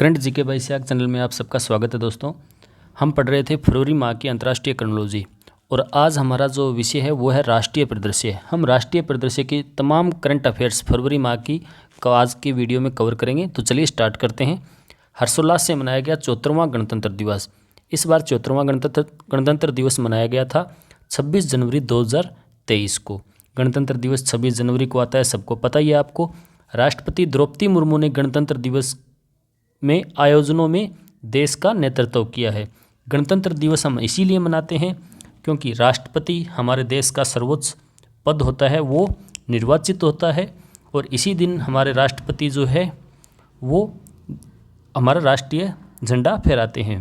Current GK by सियाक channel में आप सबका स्वागत है दोस्तों। हम पढ़ रहे थे फरवरी माह की अंतर्राष्ट्रीय क्रॉनोलॉजी और आज हमारा जो विषय है वो है राष्ट्रीय परिदृश्य। हम राष्ट्रीय परिदृश्य की तमाम करंट अफेयर्स फरवरी माह की आज की वीडियो में कवर करेंगे। तो चलिए स्टार्ट करते हैं। हर्षोल्लास से मनाया गया 74वां गणतंत्र दिवस। इस बार 74वां गणतंत्र दिवस मनाया गया था 26 जनवरी 2023 को। गणतंत्र दिवस 26 जनवरी को आता है, सबको पता ही है आपको। राष्ट्रपति द्रौपदी मुर्मू ने गणतंत्र दिवस में आयोजनों में देश का नेतृत्व किया है। गणतंत्र दिवस हम इसीलिए मनाते हैं क्योंकि राष्ट्रपति हमारे देश का सर्वोच्च पद होता है, वो निर्वाचित होता है और इसी दिन हमारे राष्ट्रपति जो है वो हमारा राष्ट्रीय झंडा फहराते हैं।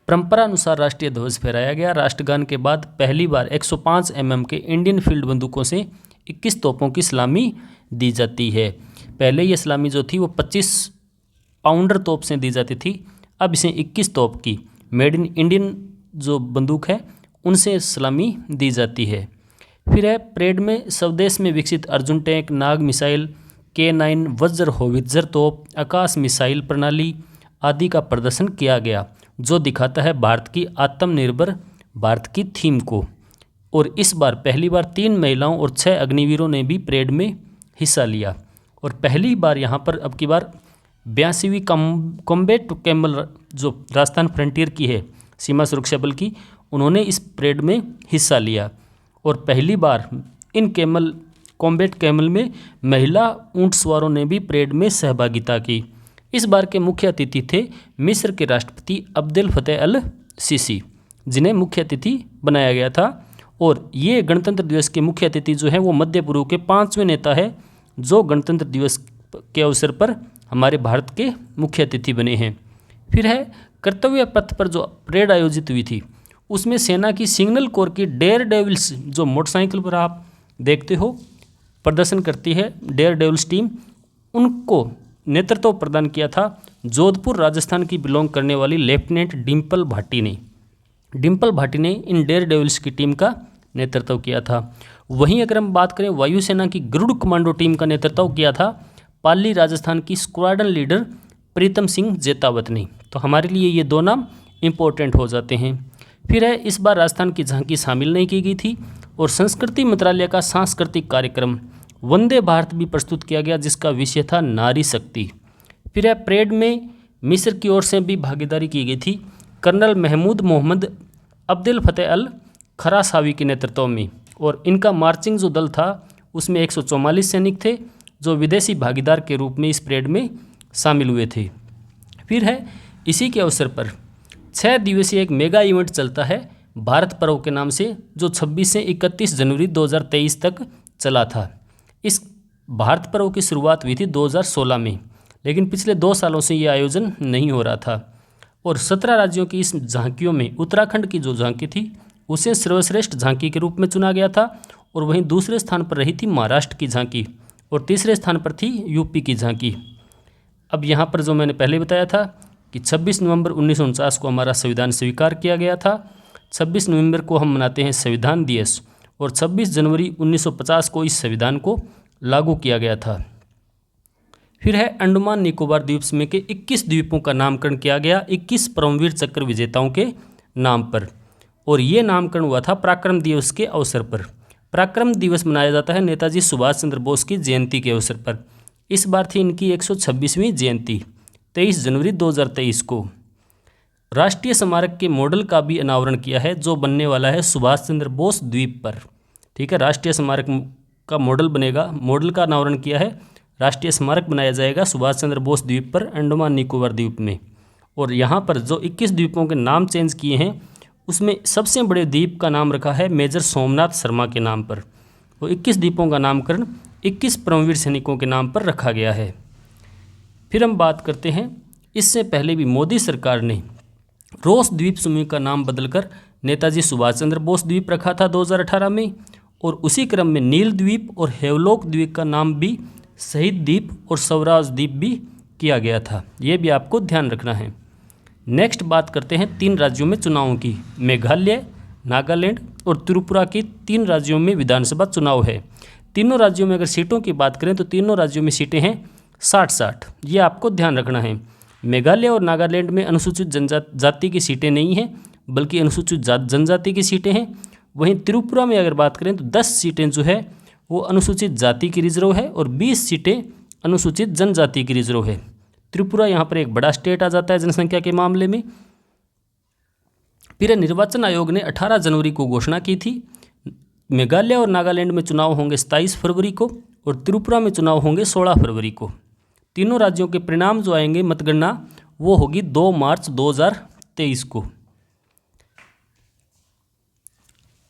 परंपरा अनुसार राष्ट्रीय ध्वज फहराया गया। राष्ट्रगान के बाद पहली बार 105 mm के इंडियन फील्ड बंदूकों से 21 तोपों की सलामी दी जाती है। पहले ये सलामी जो थी वो 25 पाउंडर तोप से दी जाती थी, अब इसे 21 तोप की मेड इन इंडियन जो बंदूक है उनसे सलामी दी जाती है। फिर है परेड में स्वदेश में विकसित अर्जुन टैंक, नाग मिसाइल, K9 वज्र होवित्जर तोप, आकाश मिसाइल प्रणाली आदि का प्रदर्शन किया गया, जो दिखाता है भारत की आत्मनिर्भर भारत की थीम को। और इस बार पहली बार 3 महिलाओं और 6 अग्निवीरों ने भी परेड में हिस्सा लिया। और पहली बार यहाँ पर अब की बार 82वीं कॉम्बैट कैमल जो राजस्थान फ्रंटियर की है सीमा सुरक्षा बल की, उन्होंने इस परेड में हिस्सा लिया। और पहली बार इन कॉम्बैट कैमल में महिला ऊंट सवारों ने भी परेड में सहभागिता की। इस बार के मुख्य अतिथि थे मिस्र के राष्ट्रपति अब्देल फतेह अल सीसी, जिन्हें मुख्य अतिथि बनाया गया था। और ये गणतंत्र दिवस के मुख्य अतिथि जो हैं वो मध्य पूर्व के 5वें नेता है जो गणतंत्र दिवस के अवसर पर हमारे भारत के मुख्य अतिथि बने हैं। फिर है कर्तव्य पथ पर जो परेड आयोजित हुई थी उसमें सेना की सिग्नल कोर की डेयर डेविल्स जो मोटरसाइकिल पर आप देखते हो प्रदर्शन करती है डेयर डेविल्स टीम, उनको नेतृत्व प्रदान किया था जोधपुर राजस्थान की बिलोंग करने वाली लेफ्टिनेंट डिम्पल भाटी ने। डिम्पल भाटी ने इन डेयर डेविल्स की टीम का नेतृत्व किया था। वहीं अगर हम बात करें वायुसेना की गरुड़ कमांडो टीम का नेतृत्व किया था पाली राजस्थान की स्क्वाड्रन लीडर प्रीतम सिंह जेतावत ने। तो हमारे लिए ये 2 नाम इम्पोर्टेंट हो जाते हैं। फिर है इस बार राजस्थान की झांकी शामिल नहीं की गई थी और संस्कृति मंत्रालय का सांस्कृतिक कार्यक्रम वंदे भारत भी प्रस्तुत किया गया, जिसका विषय था नारी शक्ति। फिर है परेड में मिस्र की ओर से भी भागीदारी की गई थी colonel Mahmoud Mohamed Abdel Fattah Al Kharasawi के नेतृत्व में। और इनका मार्चिंग जो दल था उसमें 144 सैनिक थे जो विदेशी भागीदार के रूप में इस परेड में शामिल हुए थे। फिर है इसी के अवसर पर 6 दिवसीय एक मेगा इवेंट चलता है भारत पर्व के नाम से, जो 26 से 31 जनवरी 2023 तक चला था। इस भारत पर्व की शुरुआत हुई थी 2016 में, लेकिन पिछले 2 सालों से ये आयोजन नहीं हो रहा था। और 17 राज्यों की इस झांकियों में उत्तराखंड की जो झांकी थी उसे सर्वश्रेष्ठ झांकी के रूप में चुना गया था। और वहीं दूसरे स्थान पर रही थी महाराष्ट्र की झांकी और तीसरे स्थान पर थी यूपी की झांकी। अब यहाँ पर जो मैंने पहले बताया था कि 26 नवंबर 1949 को हमारा संविधान स्वीकार किया गया था। 26 नवंबर को हम मनाते हैं संविधान दिवस और 26 जनवरी 1950 को इस संविधान को लागू किया गया था। फिर है अंडमान निकोबार द्वीप समूह के 21 द्वीपों का नामकरण किया गया 21 परमवीर चक्र विजेताओं के नाम पर, और ये नामकरण हुआ था पराक्रम दिवस के अवसर पर। पराक्रम दिवस मनाया जाता है नेताजी सुभाष चंद्र बोस की जयंती के अवसर पर। इस बार थी इनकी 126वीं जयंती 23 जनवरी 2023 को। राष्ट्रीय स्मारक के मॉडल का भी अनावरण किया है जो बनने वाला है सुभाष चंद्र बोस द्वीप पर। ठीक है, राष्ट्रीय स्मारक का मॉडल बनेगा, मॉडल का अनावरण किया है, राष्ट्रीय स्मारक बनाया जाएगा सुभाष चंद्र बोस द्वीप पर अंडमान निकोबार द्वीप में। और यहाँ पर जो 21 द्वीपों के नाम चेंज किए हैं उसमें सबसे बड़े द्वीप का नाम रखा है मेजर सोमनाथ शर्मा के नाम पर। तो 21 द्वीपों का नामकरण 21 परमवीर सैनिकों के नाम पर रखा गया है। फिर हम बात करते हैं, इससे पहले भी मोदी सरकार ने रोस द्वीप समूह का नाम बदलकर नेताजी सुभाष चंद्र बोस द्वीप रखा था 2018 में। और उसी क्रम में नील द्वीप और हेवलोक द्वीप का नाम भी शहीद द्वीप और स्वराज द्वीप भी किया गया था। ये भी आपको ध्यान रखना है। नेक्स्ट बात करते हैं 3 राज्यों में चुनावों की। मेघालय, नागालैंड और त्रिपुरा की 3 राज्यों में विधानसभा चुनाव है। तीनों राज्यों में अगर सीटों की बात करें तो तीनों राज्यों में सीटें हैं 60-60, ये आपको ध्यान रखना है। मेघालय और नागालैंड में अनुसूचित जनजाति की सीटें नहीं हैं, बल्कि अनुसूचित जनजाति की सीटें हैं। वहीं त्रिपुरा में अगर बात करें तो 10 सीटें जो है वो अनुसूचित जाति की रिजर्व है और 20 सीटें अनुसूचित जनजाति की रिजर्व है। त्रिपुरा यहाँ पर एक बड़ा स्टेट आ जाता है जनसंख्या के मामले में। फिर निर्वाचन आयोग ने 18 जनवरी को घोषणा की थी। मेघालय और नागालैंड में चुनाव होंगे 27 फरवरी को और त्रिपुरा में चुनाव होंगे 16 फरवरी को। तीनों राज्यों के परिणाम जो आएंगे मतगणना वो होगी 2 मार्च 2023 को।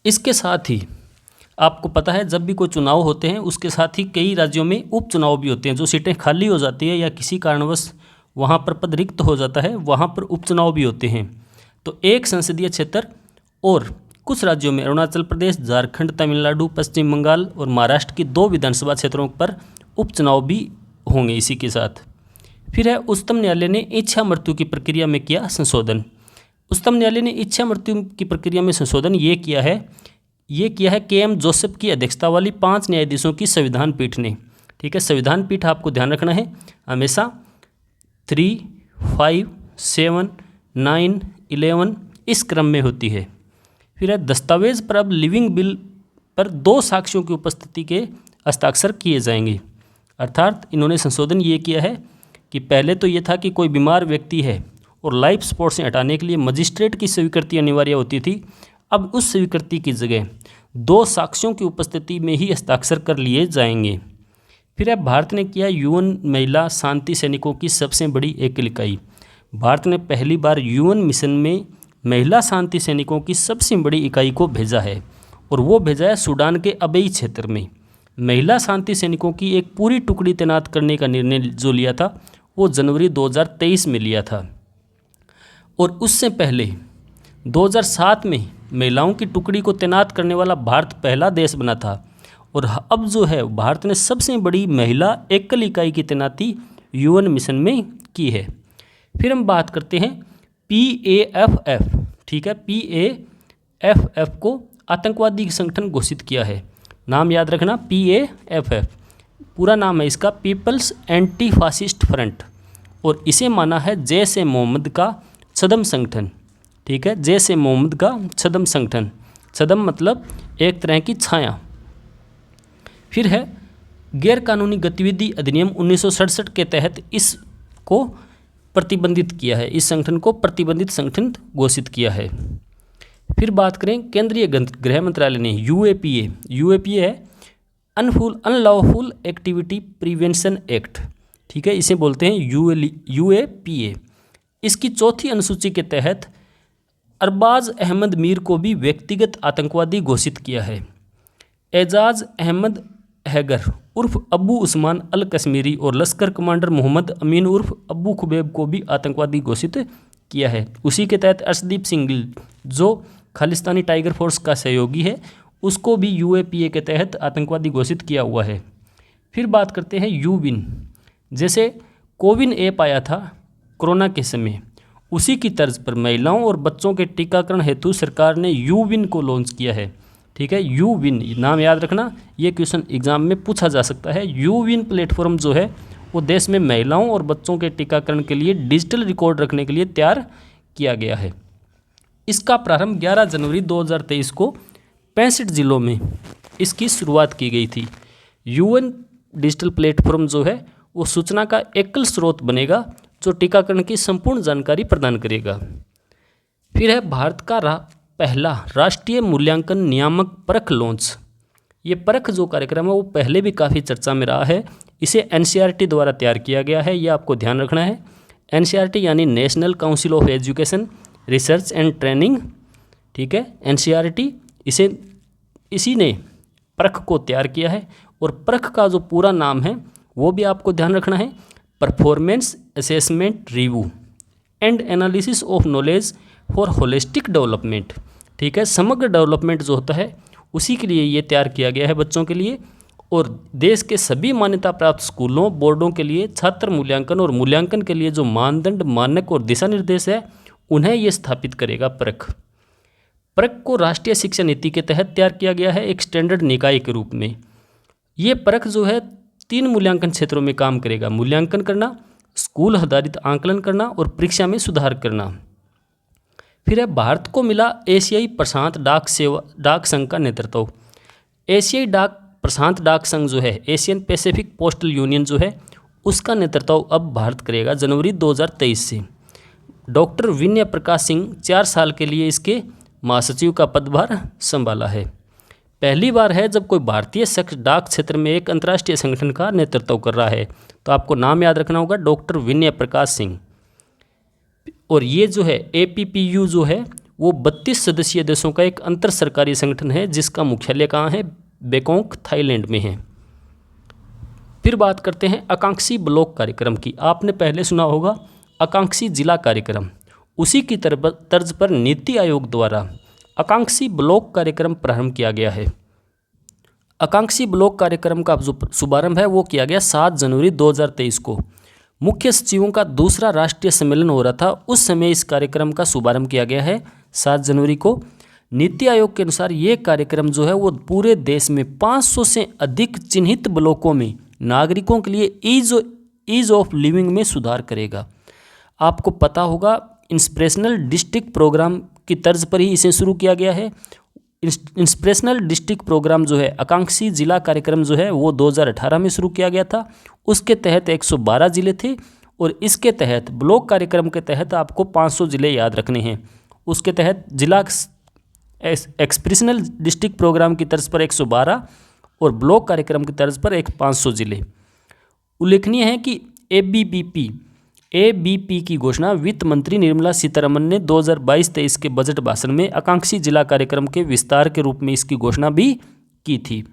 इसके साथ ही आपको पता है जब भी कोई चुनाव होते हैं उसके साथ ही कई राज्यों में उपचुनाव भी होते हैं। जो सीटें खाली हो जाती है या किसी कारणवश वहाँ पर पद रिक्त हो जाता है वहाँ पर उपचुनाव भी होते हैं। तो एक संसदीय क्षेत्र और कुछ राज्यों में अरुणाचल प्रदेश, झारखंड, तमिलनाडु, पश्चिम बंगाल और महाराष्ट्र की 2 विधानसभा क्षेत्रों पर उपचुनाव भी होंगे इसी के साथ। फिर है उच्चतम न्यायालय ने इच्छा मृत्यु की प्रक्रिया में किया संशोधन। उच्चतम न्यायालय ने इच्छा मृत्यु की प्रक्रिया में संशोधन ये किया है के.एम. जोसेफ की अध्यक्षता वाली 5 न्यायाधीशों की संविधान पीठ ने। ठीक है, संविधान पीठ आपको ध्यान रखना है हमेशा 3, 5, 7, 9, 11 इस क्रम में होती है। फिर है दस्तावेज पर अब लिविंग बिल पर 2 साक्ष्यों की उपस्थिति के हस्ताक्षर किए जाएंगे। अर्थात इन्होंने संशोधन ये किया है कि पहले तो ये था कि कोई बीमार व्यक्ति है और लाइफ सपोर्ट से हटाने के लिए मजिस्ट्रेट की स्वीकृति अनिवार्य होती थी। अब उस स्वीकृति की जगह 2 साक्ष्यों की उपस्थिति में ही हस्ताक्षर कर लिए जाएंगे। फिर अब भारत ने किया यूएन महिला शांति सैनिकों की सबसे बड़ी एकल इकाई। भारत ने पहली बार यूएन मिशन में महिला शांति सैनिकों की सबसे बड़ी इकाई को भेजा है और वो भेजा है सूडान के अबेई क्षेत्र में। महिला शांति सैनिकों की एक पूरी टुकड़ी तैनात करने का निर्णय जो लिया था वो जनवरी 2023 में लिया था और उससे पहले 2007 में महिलाओं की टुकड़ी को तैनात करने वाला भारत पहला देश बना था और अब जो है भारत ने सबसे बड़ी महिला एकल इकाई की तैनाती यूएन मिशन में की है। फिर हम बात करते हैं PAFF। ठीक है, PAFF को आतंकवादी संगठन घोषित किया है। नाम याद रखना, PAFF पूरा नाम है इसका पीपल्स एंटी फासिस्ट फ्रंट और इसे माना है जैश ए मोहम्मद का छद्म संगठन। ठीक है, जैश ए मोहम्मद का छद्म संगठन। छद्म मतलब एक तरह की छाया। फिर है गैरकानूनी गतिविधि अधिनियम 1967 के तहत इसको प्रतिबंधित किया है। इस संगठन को प्रतिबंधित संगठन घोषित किया है। फिर बात करें केंद्रीय गृह मंत्रालय ने UAPA है अनलॉफुल एक्टिविटी प्रिवेंशन एक्ट। ठीक है, इसे बोलते हैं UAPA। इसकी 4थी अनुसूची के तहत अरबाज अहमद मीर को भी व्यक्तिगत आतंकवादी घोषित किया है। एजाज अहमद हैगर उर्फ अबू उस्मान अल कश्मीरी और लश्कर कमांडर मोहम्मद अमीन उर्फ अबू खुबैब को भी आतंकवादी घोषित किया है। उसी के तहत अर्शदीप सिंह गिल जो खालिस्तानी टाइगर फोर्स का सहयोगी है उसको भी UAPA के तहत आतंकवादी घोषित किया हुआ है। फिर बात करते हैं यूविन। जैसे कोविन ऐप आया था कोरोना के समय, उसी की तर्ज पर महिलाओं और बच्चों के टीकाकरण हेतु सरकार ने यूविन को लॉन्च किया है। ठीक है, यूविन नाम याद रखना, ये क्वेश्चन एग्जाम में पूछा जा सकता है। यूविन प्लेटफॉर्म जो है वो देश में महिलाओं और बच्चों के टीकाकरण के लिए डिजिटल रिकॉर्ड रखने के लिए तैयार किया गया है। इसका प्रारंभ 11 जनवरी 2023 को 65 जिलों में इसकी शुरुआत की गई थी। यूएन डिजिटल प्लेटफॉर्म जो है वो सूचना का एकल स्रोत बनेगा जो टीकाकरण की संपूर्ण जानकारी प्रदान करेगा। फिर है भारत का पहला राष्ट्रीय मूल्यांकन नियामक परख लॉन्च। ये परख जो कार्यक्रम है वो पहले भी काफ़ी चर्चा में रहा है। इसे NCERT द्वारा तैयार किया गया है, ये आपको ध्यान रखना है। NCERT यानी national council of education research and training. ठीक है, NCERT इसी ने परख को तैयार किया है और परख का जो पूरा नाम है वो भी आपको ध्यान रखना है, performance assessment review and analysis of knowledge for holistic development. ठीक है, समग्र डेवलपमेंट जो होता है उसी के लिए ये तैयार किया गया है बच्चों के लिए और देश के सभी मान्यता प्राप्त स्कूलों बोर्डों के लिए छात्र मूल्यांकन और मूल्यांकन के लिए जो मानदंड मानक और दिशा निर्देश है उन्हें ये स्थापित करेगा। परख को राष्ट्रीय शिक्षा नीति के तहत तैयार किया गया है एक स्टैंडर्ड निकाय के रूप में। ये परख जो है 3 मूल्यांकन क्षेत्रों में काम करेगा। मूल्यांकन करना, स्कूल आधारित आंकलन करना और परीक्षा में सुधार करना। फिर है भारत को मिला एशियाई प्रशांत डाक संघ का नेतृत्व। एशियाई प्रशांत डाक संघ जो है, एशियन पैसिफिक पोस्टल यूनियन जो है, उसका नेतृत्व अब भारत करेगा जनवरी 2023 से। डॉक्टर विनय प्रकाश सिंह 4 साल के लिए इसके महासचिव का पदभार संभाला है। पहली बार है जब कोई भारतीय शख्स डाक क्षेत्र में एक अंतर्राष्ट्रीय संगठन का नेतृत्व कर रहा है। तो आपको नाम याद रखना होगा, डॉक्टर विनय प्रकाश सिंह। और ये जो है APPU जो है वो 32 सदस्यीय देशों का एक अंतर सरकारी संगठन है, जिसका मुख्यालय कहाँ है? बैंकॉक, थाईलैंड में है। फिर बात करते हैं आकांक्षी ब्लॉक कार्यक्रम की। आपने पहले सुना होगा आकांक्षी जिला कार्यक्रम। उसी की तर्ज पर नीति आयोग द्वारा आकांक्षी ब्लॉक कार्यक्रम प्रारंभ किया गया है। आकांक्षी ब्लॉक कार्यक्रम का जो शुभारंभ है वो किया गया 7 जनवरी 2023 को। मुख्य सचिवों का दूसरा राष्ट्रीय सम्मेलन हो रहा था, उस समय इस कार्यक्रम का शुभारंभ किया गया है 7 जनवरी को। नीति आयोग के अनुसार ये कार्यक्रम जो है वो पूरे देश में 500 से अधिक चिन्हित ब्लॉकों में नागरिकों के लिए ईज ऑफ लिविंग में सुधार करेगा। आपको पता होगा इंस्पिरेशनल डिस्ट्रिक्ट प्रोग्राम की तर्ज पर ही इसे शुरू किया गया है। इंस्पिरेशनल डिस्ट्रिक्ट प्रोग्राम जो है, आकांक्षी जिला कार्यक्रम जो है वो 2018 में शुरू किया गया था। उसके तहत 112 जिले थे और इसके तहत ब्लॉक कार्यक्रम के तहत आपको 500 जिले याद रखने हैं। उसके तहत जिला एक्सप्रेशनल डिस्ट्रिक्ट प्रोग्राम की तर्ज पर 112 और ब्लॉक कार्यक्रम की तर्ज पर 500 जिले। उल्लेखनीय है कि ABP की घोषणा वित्त मंत्री निर्मला सीतारमण ने 2022-23 के बजट भाषण में आकांक्षी जिला कार्यक्रम के विस्तार के रूप में इसकी घोषणा भी की थी।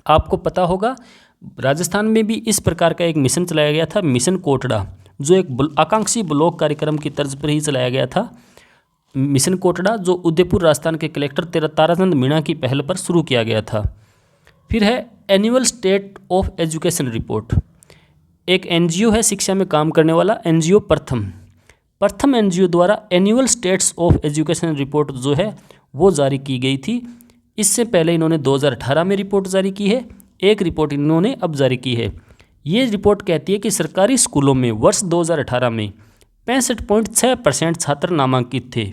आपको पता होगा राजस्थान में भी इस प्रकार का एक मिशन चलाया गया था, मिशन कोटड़ा, जो एक आकांक्षी ब्लॉक कार्यक्रम की तर्ज पर ही चलाया गया था। मिशन कोटड़ा जो उदयपुर राजस्थान के कलेक्टर ताराचंद मीणा की पहल पर शुरू किया गया था। फिर है annual state of education report. एक NGO है शिक्षा में काम करने वाला, NGO प्रथम NGO द्वारा annual states of education report जो है वो जारी की गई थी। इससे पहले इन्होंने 2018 में रिपोर्ट जारी की है, एक रिपोर्ट इन्होंने अब जारी की है। ये रिपोर्ट कहती है कि सरकारी स्कूलों में वर्ष 2018 में 65.6% छात्र नामांकित थे,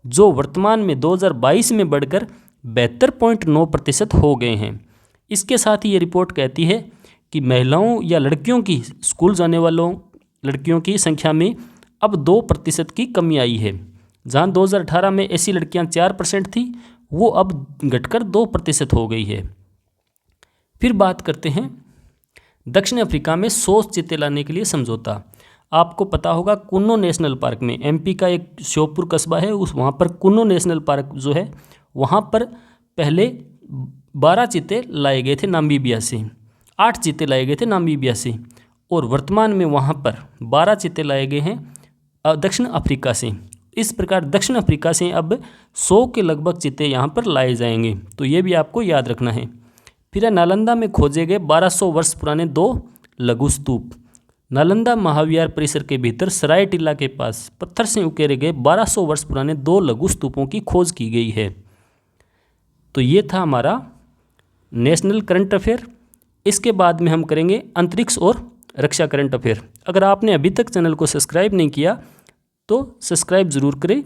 जो वर्तमान में 2022 में बढ़कर 72.9% हो गए हैं। इसके साथ ही ये रिपोर्ट कहती है कि महिलाओं या लड़कियों की स्कूल जाने वालों लड़कियों की संख्या में अब 2% की कमी आई है। जहां 2018 में ऐसी लड़कियां 4% थी, वो अब घटकर 2% हो गई है। फिर बात करते हैं दक्षिण अफ्रीका में 100 चीते लाने के लिए समझौता। आपको पता होगा कुन्नो नेशनल पार्क में, MP का एक श्योपुर कस्बा है, वहाँ पर कुन्नो नेशनल पार्क जो है वहाँ पर पहले 12 चीते लाए गए थे नामीबिया से, 8 चीते लाए गए थे नामीबिया से, और वर्तमान में वहाँ पर 12 चीते लाए गए हैं दक्षिण अफ्रीका से। इस प्रकार दक्षिण अफ्रीका से अब 100 के लगभग चीते यहाँ पर लाए जाएंगे, तो ये भी आपको याद रखना है। फिर है नालंदा में खोजे गए 1200 वर्ष पुराने 2 लघु स्तूप। नालंदा महाविहार परिसर के भीतर सराय टीला के पास पत्थर से उकेरे गए 1200 वर्ष पुराने 2 लघु स्तूपों की खोज की गई है। तो ये था हमारा नेशनल करंट अफेयर। इसके बाद में हम करेंगे अंतरिक्ष और रक्षा करंट अफेयर। अगर आपने अभी तक चैनल को सब्सक्राइब नहीं किया तो सब्सक्राइब ज़रूर करें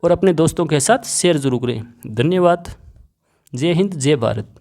और अपने दोस्तों के साथ शेयर ज़रूर करें। धन्यवाद। जय हिंद, जय भारत।